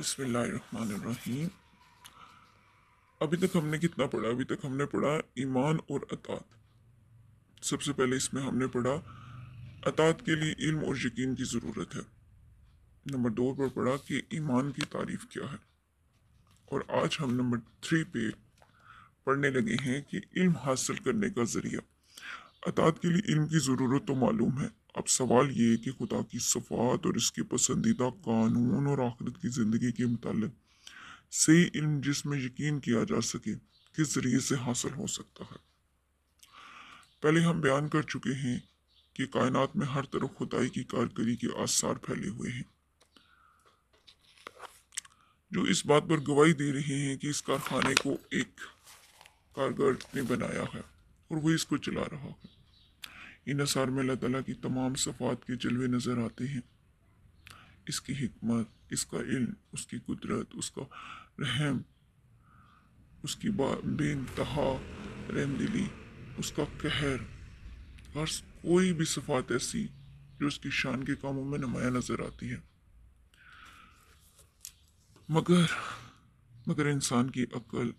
बिस्मिल्लाहिर्रहमानिर्रहीम। अभी तक हमने कितना पढ़ा? अभी तक हमने पढ़ा ईमान और अतात। सबसे पहले इसमें हमने पढ़ा अतात के लिए इल्म और यकीन की ज़रूरत है। नंबर 2 पर पढ़ा कि ईमान की तारीफ क्या है। और आज हम नंबर 3 पे पढ़ने लगे हैं कि इल्म हासिल करने का ज़रिया। अतात के लिए इल्म की ज़रूरत तो मालूम है। अब सवाल ये है कि खुदा की सफ़ात और इसके पसंदीदा कानून और आखिरत की ज़िंदगी के मुतालिक सही इल्म जिसमें यकीन किया जा सके किस जरिए से हासिल हो सकता है। पहले हम बयान कर चुके हैं कि कायनात में हर तरफ खुदाई की कारकरी के आसार फैले हुए हैं, जो इस बात पर गवाही दे रहे हैं कि इस कारखाने को एक कारगर ने बनाया है और वो इसको चला रहा है। इन आसार में अल्लाह ताला की तमाम सफ़ात के जलवे नज़र आते हैं। इसकी हिकमत, इसका इल्म, उसकी कुदरत, उसका रहम, उसकी बेइंतहा रहमदिली, उसका कहर, और कोई भी सिफात ऐसी जो उसकी शान के कामों में नुमाया नजर आती है। मगर इंसान की अक्ल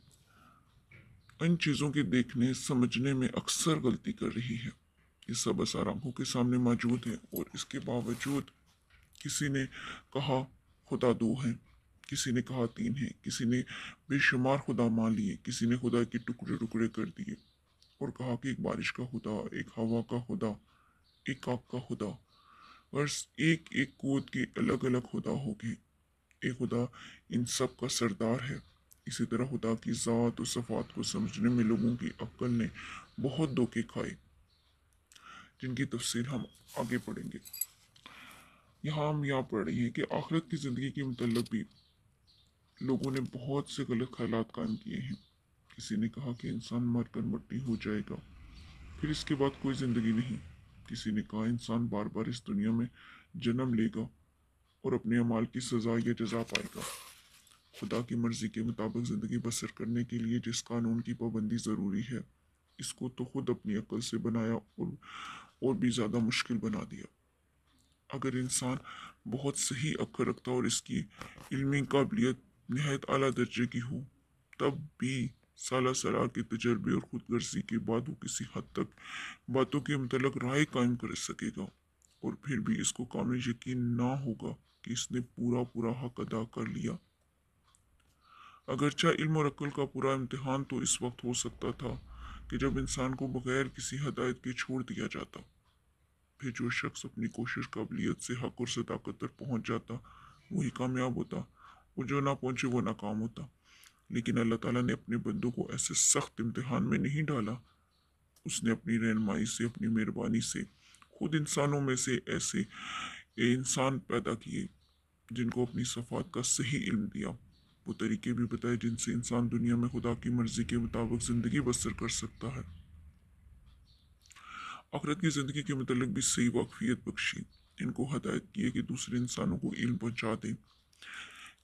इन चीज़ों के देखने समझने में अक्सर गलती कर रही है। ये सब असर आंखों के सामने मौजूद है और इसके बावजूद किसी ने कहा खुदा 2 है, किसी ने कहा 3 है, किसी ने बेशुमार खुदा मान लिए, किसी ने खुदा के टुकड़े टुकड़े कर दिए और कहा कि एक बारिश का खुदा, एक हवा का खुदा, एक आग का खुदा। बस एक एक कूद के अलग अलग खुदा हो गए। एक खुदा इन सब का सरदार है। इसी तरह खुदा की ज़ात और सफ़ात को समझने में लोगों की अक्ल ने बहुत धोखे खाए, जिनकी तफसील हम आगे पढ़ेंगे। यहाँ हम पढ़ रहे हैं कि आखिरत की ज़िंदगी के मतलब भी लोगों ने बहुत से गलत ख्यालात कायम किए हैं। किसी ने कहा कि इंसान मर कर मट्टी हो जाएगा, फिर इसके बाद कोई ज़िंदगी नहीं। किसी ने कहा इंसान बार बार इस दुनिया में जन्म लेगा और अपने अमाल की सज़ा या जज़ा पाएगा। खुदा की मर्ज़ी के मुताबिक ज़िंदगी बसर करने के लिए जिस कानून की पाबंदी ज़रूरी है, इसको तो खुद अपनी अक्ल से बनाया और भी ज़्यादा मुश्किल बना दिया। अगर इंसान बहुत सही अक्ल रखता और इसकी इल्मी काबिलियत नहायत आला दर्जे की हो, तब भी साला सलाह के तजर्बे और खुद गर्जी के बाद वो किसी हद तक बातों के मतलब राय कायम कर सकेगा, और फिर भी इसको कामिल यकीन ना होगा कि इसने पूरा पूरा हक अदा कर लिया। अगरचा इल्म और अक्ल का पूरा इम्तिहान तो इस वक्त हो सकता था कि जब इंसान को बगैर किसी हदायत के छोड़ दिया जाता। फिर जो शख्स अपनी कोशिश काबिलियत से हक और सदाकत तक पहुँच जाता वही कामयाब होता, वो जो ना पहुँचे वो नाकाम होता। लेकिन अल्लाह ताला ने अपने बंदों को ऐसे सख्त इम्तिहान में नहीं डाला। उसने अपनी रहनुमाई से, अपनी मेहरबानी से खुद इंसानों में से ऐसे इंसान पैदा किए जिनको अपनी सफ़ात का सही इल्म दिया, वो तरीके भी बताए जिनसे इंसान दुनिया में खुदा की मर्ज़ी के मुताबिक ज़िंदगी बसर कर सकता है। आखिरत की ज़िंदगी के मतलब भी सही वाकफियत बख्शी, इनको हदायत की है कि दूसरे इंसानों को इल्म पहुँचा दें।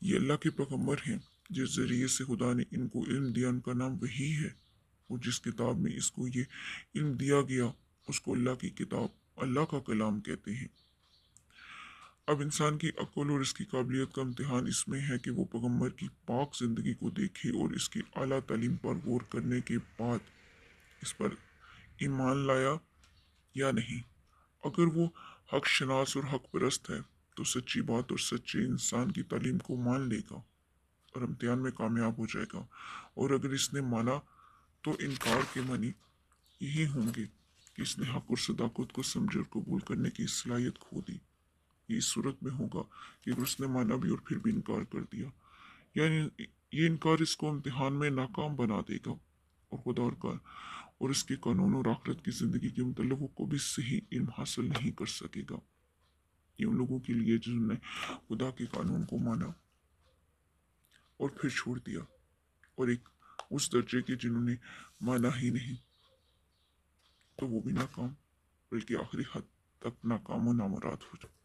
ये अल्लाह के पैगम्बर हैं जिस ज़रिए से खुदा ने इनको इल्म दिया, उनका नाम वही है। और जिस किताब में इसको ये इल्म दिया गया उसको अल्लाह की किताब, अल्लाह का कलाम कहते हैं। अब इंसान की अक्ल और इसकी काबिलियत का इम्तिहान इसमें है कि वो पैगम्बर की पाक ज़िंदगी को देखे और इसकी आला तालीम पर गौर करने के बाद इस पर ईमान लाया या नहीं। अगर वो हक शनास और हक परस्त है तो सच्ची बात और सच्चे इंसान की तालीम को मान लेगा और इम्तिहान में कामयाब हो जाएगा। और अगर इसने माना तो इनकार के मानी यही होंगे कि इसने हक और सदाकत को समझ और कबूल करने की सलाहियत खो दी। ये इस सूरत में होगा कि अगर उसने माना भी और फिर भी इनकार कर दिया, यानी ये इनकार इसको इम्तिहान में नाकाम बना देगा और खुदा और इसके कानून और आखिरत की ज़िंदगी के मतलब वो कभी सही इल्म हासिल नहीं कर सकेगा। ये उन लोगों के लिए जिन्होंने खुदा के कानून को माना और फिर छोड़ दिया, और एक उस दर्जे के जिन्होंने माना ही नहीं, तो वो भी नाकाम, बल्कि आखिरी हद तक नाकाम और नामुराद हो जाए।